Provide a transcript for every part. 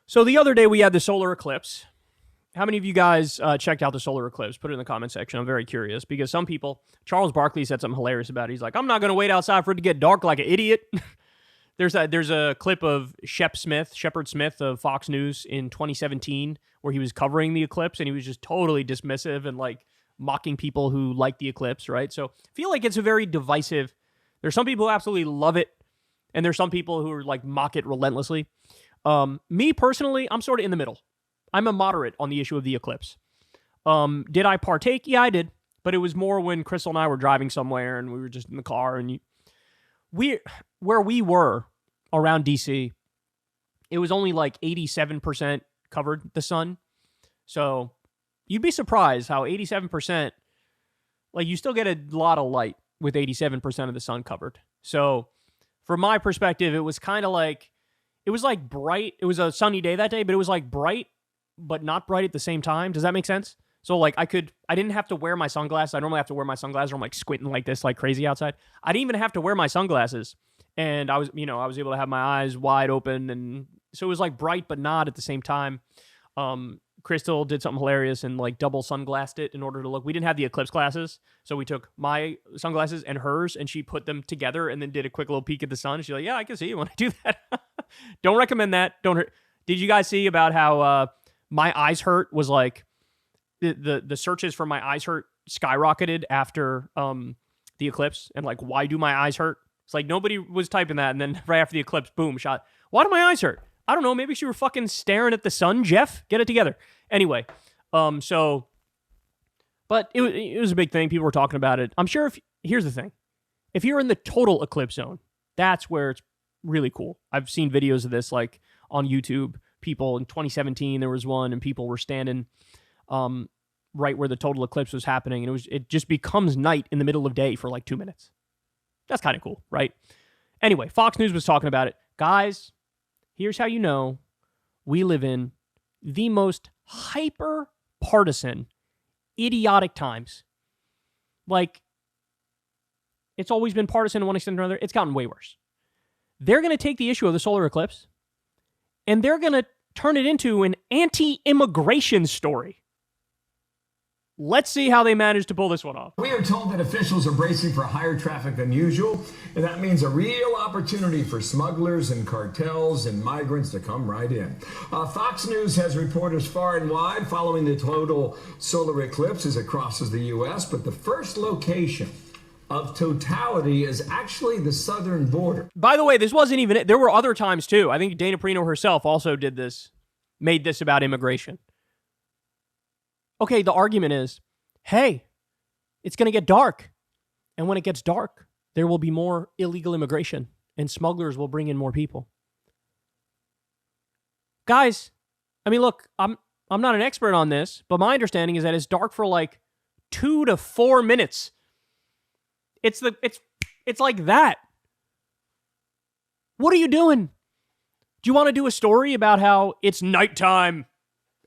So the other day we had the solar eclipse. How many of you guys checked out the solar eclipse? Put it in the comment section. I'm very curious because some people, Charles Barkley said something hilarious about it. He's like, I'm not going to wait outside for it to get dark like an idiot. There's a clip of Shepard Smith of Fox News in 2017 where he was covering the eclipse and he was just totally dismissive and like mocking people who like the eclipse, right? So I feel like it's a very divisive. There's some people who absolutely love it and there's some people who are like mock it relentlessly. Me personally, I'm sort of in the middle. I'm a moderate on the issue of the eclipse. Did I partake? Yeah, I did. But it was more when Crystal and I were driving somewhere and we were just in the car and where we were around DC, it was only like 87% covered the sun. So you'd be surprised how 87%, like you still get a lot of light with 87% of the sun covered. So from my perspective, it was kind of like, it was like bright. It was a sunny day that day, but it was like bright, but not bright at the same time. Does that make sense? So like I didn't have to wear my sunglasses. I normally have to wear my sunglasses or I'm like squinting like this, like crazy outside. I didn't even have to wear my sunglasses. And I was able to have my eyes wide open. And so it was like bright, but not at the same time. Crystal did something hilarious and like double sunglassed it in order to look. We didn't have the eclipse glasses. So we took my sunglasses and hers and she put them together and then did a quick little peek at the sun. She's like, yeah, I can see you when I do that. Don't recommend that. Don't hurt. Did you guys see about how my eyes hurt was like the searches for my eyes hurt skyrocketed after the eclipse and like why do my eyes hurt? It's like nobody was typing that and then right after the eclipse, boom, shot. Why do my eyes hurt? I don't know. Maybe you were fucking staring at the sun, Jeff. Get it together. Anyway, but it was a big thing. People were talking about it. I'm sure here's the thing. If you're in the total eclipse zone, that's where it's really cool. I've seen videos of this like on YouTube. People in 2017, there was one and people were standing right where the total eclipse was happening. And it just becomes night in the middle of day for like 2 minutes. That's kind of cool, right? Anyway, Fox News was talking about it. Guys, here's how you know we live in the most hyper-partisan, idiotic times. Like, it's always been partisan to one extent or another. It's gotten way worse. They're going to take the issue of the solar eclipse and they're going to turn it into an anti-immigration story. Let's see how they manage to pull this one off. We are told that officials are bracing for higher traffic than usual, and that means a real opportunity for smugglers and cartels and migrants to come right in. Fox News has reporters far and wide following the total solar eclipse as it crosses the U.S., but the first location of totality is actually the southern border. By the way, this wasn't even it. There were other times, too. I think Dana Perino herself also made this about immigration. Okay, the argument is, hey, it's going to get dark. And when it gets dark, there will be more illegal immigration and smugglers will bring in more people. Guys, I mean, look, I'm not an expert on this, but my understanding is that it's dark for like 2 to 4 minutes. It's like that. What are you doing? Do you want to do a story about how it's nighttime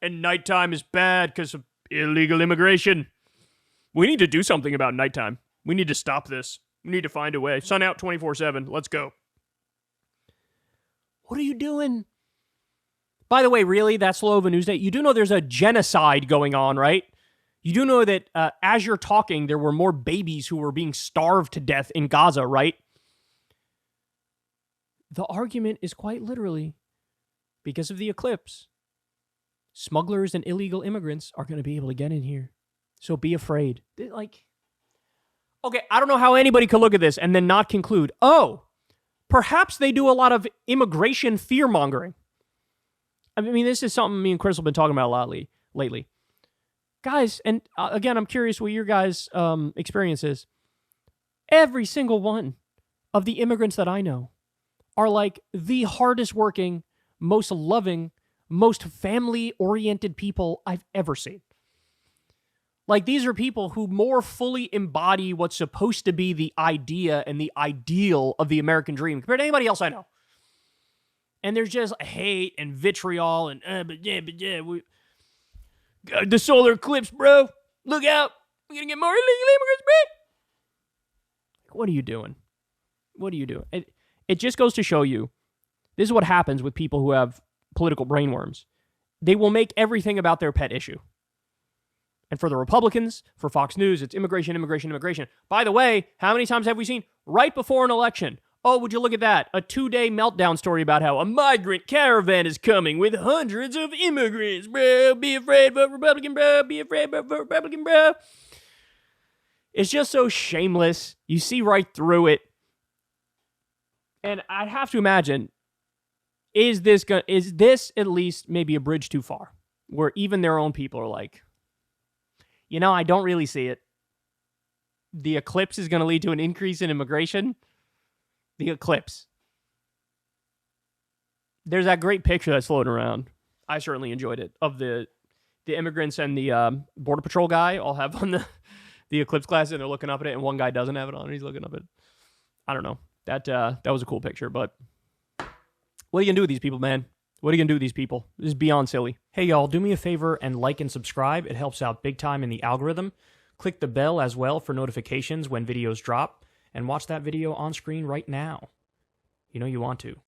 and nighttime is bad because of illegal immigration? We need to do something about nighttime. We need to stop this. We need to find a way. Sun out 24/7. Let's go. What are you doing? By the way, really, that slow of a news day? You do know there's a genocide going on, right? You do know that as you're talking, there were more babies who were being starved to death in Gaza, right? The argument is quite literally, because of the eclipse, smugglers and illegal immigrants are going to be able to get in here. So be afraid. Like, okay, I don't know how anybody could look at this and then not conclude, oh, perhaps they do a lot of immigration fearmongering. I mean, this is something me and Chris have been talking about a lot lately. Guys, and again, I'm curious what your guys' experience is. Every single one of the immigrants that I know are like the hardest working, most loving, most family-oriented people I've ever seen. Like, these are people who more fully embody what's supposed to be the idea and the ideal of the American dream compared to anybody else I know. And there's just hate and vitriol and, the solar eclipse, bro. Look out. We're going to get more illegal immigrants, bro. What are you doing? What are you doing? It just goes to show you, this is what happens with people who have political brainworms. They will make everything about their pet issue. And for the Republicans, for Fox News, it's immigration, immigration, immigration. By the way, how many times have we seen right before an election? Oh, would you look at that? A 2-day meltdown story about how a migrant caravan is coming with hundreds of immigrants. Bro, be afraid, vote Republican, bro. Be afraid, vote Republican, bro. It's just so shameless. You see right through it. And I'd have to imagine, is this at least maybe a bridge too far? Where even their own people are like, I don't really see it. The eclipse is going to lead to an increase in immigration. The eclipse. There's that great picture that's floating around. I certainly enjoyed it, of the immigrants and the Border Patrol guy all have on the eclipse glasses, and they're looking up at it, and one guy doesn't have it on, and he's looking up at it. I don't know. That was a cool picture, but what are you going to do with these people, man? What are you going to do with these people? This is beyond silly. Hey, y'all, do me a favor and like and subscribe. It helps out big time in the algorithm. Click the bell as well for notifications when videos drop, and watch that video on screen right now. You know you want to.